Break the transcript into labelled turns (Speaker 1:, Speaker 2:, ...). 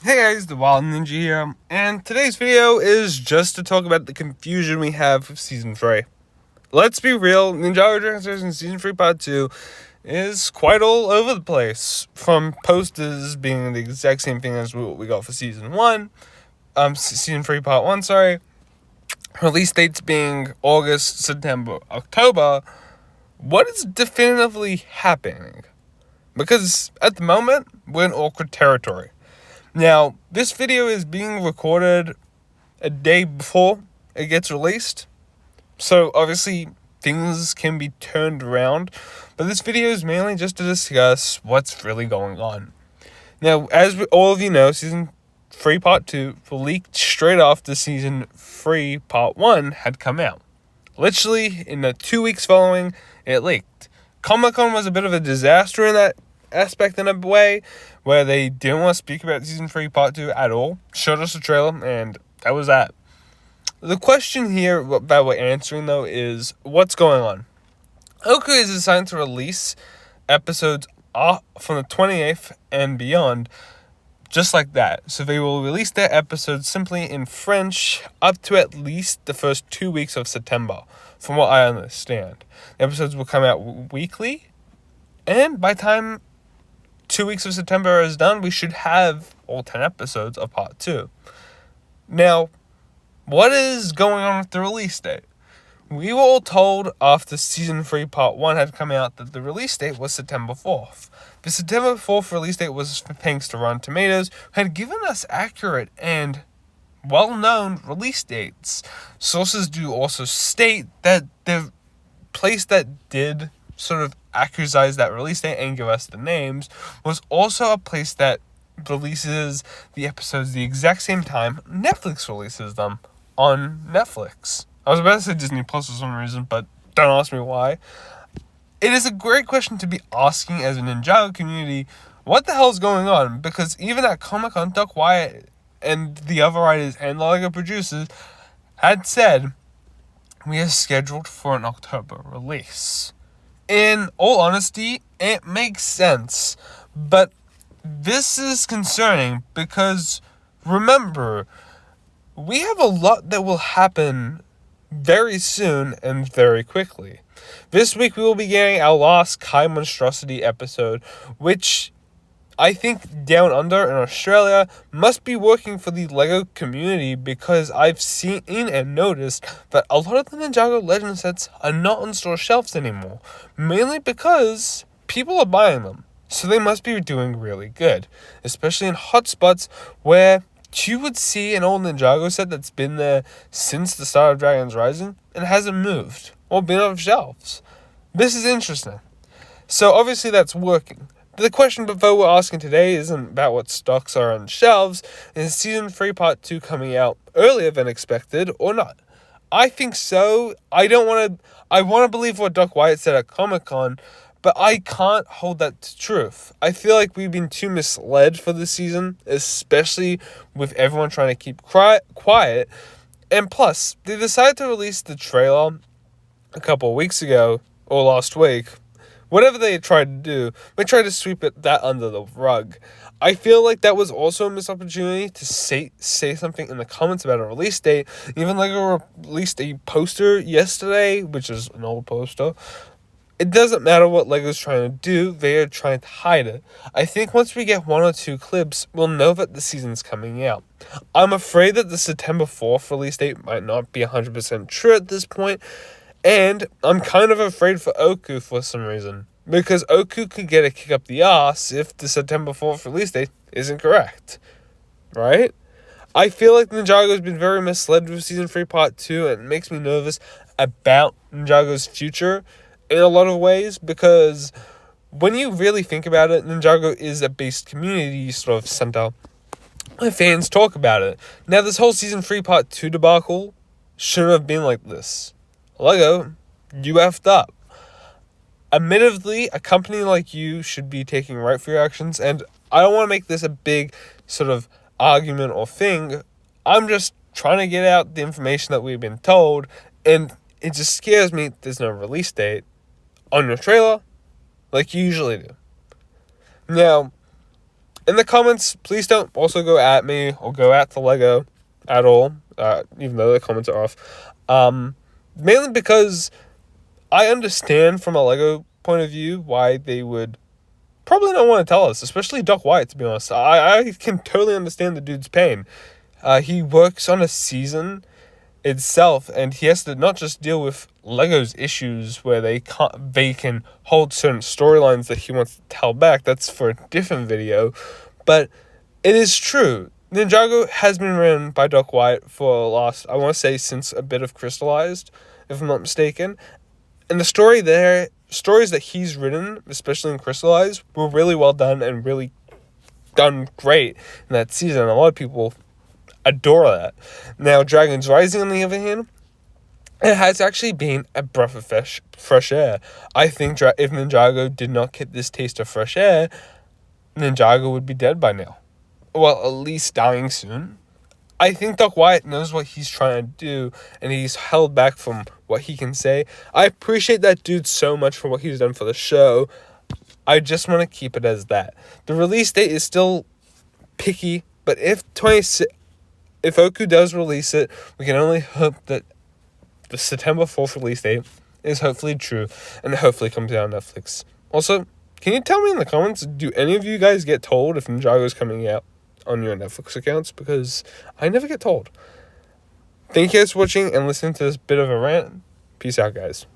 Speaker 1: Hey guys, the Wild Ninja here, and today's video is just to talk about the confusion we have with Season 3. Let's be real, Ninjago Translation Season 3 Part 2 is quite all over the place, from posters being the exact same thing as what we got for Season 1, Season 3 Part 1, release dates being August, September, October. What is definitively happening? Because at the moment, we're in awkward territory. Now, this video is being recorded a day before it gets released, so obviously things can be turned around, but this video is mainly just to discuss what's really going on. Now, as all of you know, Season 3 Part 2 leaked straight after Season 3 Part 1 had come out. Literally, in the 2 weeks following, it leaked. Comic-Con was a bit of a disaster in that aspect in a way, where they didn't want to speak about Season 3 Part 2 at all, showed us a trailer, and that was that. The question here that we're answering, though, is what's going on? Offical is assigned to release episodes from the 28th and beyond, just like that. So they will release their episodes simply in French up to at least the first 2 weeks of September, from what I understand. The episodes will come out weekly, and by time 2 weeks of September is done, we should have all 10 episodes of Part 2. Now, what is going on with the release date? We were all told after Season 3 Part 1 had come out that the release date was September 4th. The September 4th release date was thanks to Rotten Tomatoes, who had given us accurate and well-known release dates. Sources do also state that the place that did sort of accurate that release date and give us the names was also a place that releases the episodes the exact same time Netflix releases them on Netflix. I was about to say Disney Plus for some reason, but don't ask me why. It is a great question to be asking as a Ninjago community, what the hell is going on? Because even at Comic-Con, Doc Wyatt and the other writers and the Lego producers had said, we are scheduled for an October release. In all honesty, it makes sense, but this is concerning because, remember, we have a lot that will happen very soon and very quickly. This week we will be getting our last Kai Monstrosity episode, which I think Down Under in Australia must be working for the LEGO community, because I've seen and noticed that a lot of the Ninjago Legend sets are not on store shelves anymore, mainly because people are buying them, so they must be doing really good, especially in hotspots where you would see an old Ninjago set that's been there since the start of Dragons Rising and hasn't moved or been off shelves. This is interesting. So obviously that's working. The question before we're asking today isn't about what stocks are on shelves. Is Season 3 Part 2 coming out earlier than expected or not? I think so. I want to believe what Doc Wyatt said at Comic-Con, but I can't hold that to truth. I feel like we've been too misled for this season, especially with everyone trying to keep quiet. And plus, they decided to release the trailer a couple of weeks ago, or last week. Whatever they tried to do, they tried to sweep that under the rug. I feel like that was also a missed opportunity to say something in the comments about a release date. Even LEGO released a poster yesterday, which is an old poster. It doesn't matter what LEGO's trying to do, they are trying to hide it. I think once we get 1 or 2 clips, we'll know that the season's coming out. I'm afraid that the September 4th release date might not be 100% true at this point, and I'm kind of afraid for Offical for some reason, because Offical could get a kick up the ass if the September 4th release date isn't correct, right? I feel like Ninjago's been very misled with Season 3 Part 2, and it makes me nervous about Ninjago's future in a lot of ways, because when you really think about it, Ninjago is a based community sort of center where fans talk about it. Now, this whole Season 3 Part 2 debacle shouldn't have been like this. LEGO, you effed up. Admittedly, a company like you should be taking rightful actions, and I don't want to make this a big sort of argument or thing. I'm just trying to get out the information that we've been told, and it just scares me there's no release date on your trailer like you usually do. Now, In the comments, please don't also go at me or go at the Lego at all, even though the comments are off. Mainly because I understand from a Lego point of view why they would probably not want to tell us, especially Doc White, to be honest. I can totally understand the dude's pain. He works on a season itself, and he has to not just deal with Lego's issues where they can hold certain storylines that he wants to tell back. That's for a different video, but it is true. Ninjago has been written by Doc White for last, I want to say, since a bit of Crystallized, if I'm not mistaken. And the stories that he's written, especially in Crystallized, were really well done and really done great in that season. A lot of people adore that. Now, Dragons Rising, on the other hand, it has actually been a breath of fresh air. I think if Ninjago did not get this taste of fresh air, Ninjago would be dead by now. Well, at least dying soon. I think Doc White knows what he's trying to do, and he's held back from what he can say. I appreciate that dude so much for what he's done for the show. I just want to keep it as that. The release date is still picky, but if Oku does release it, we can only hope that the September 4th release date is hopefully true, and hopefully comes out on Netflix. Also, can you tell me in the comments, do any of you guys get told if Ninjago is coming out on your Netflix accounts? Because I never get told. Thank you guys for watching and listening to this bit of a rant. Peace out, guys.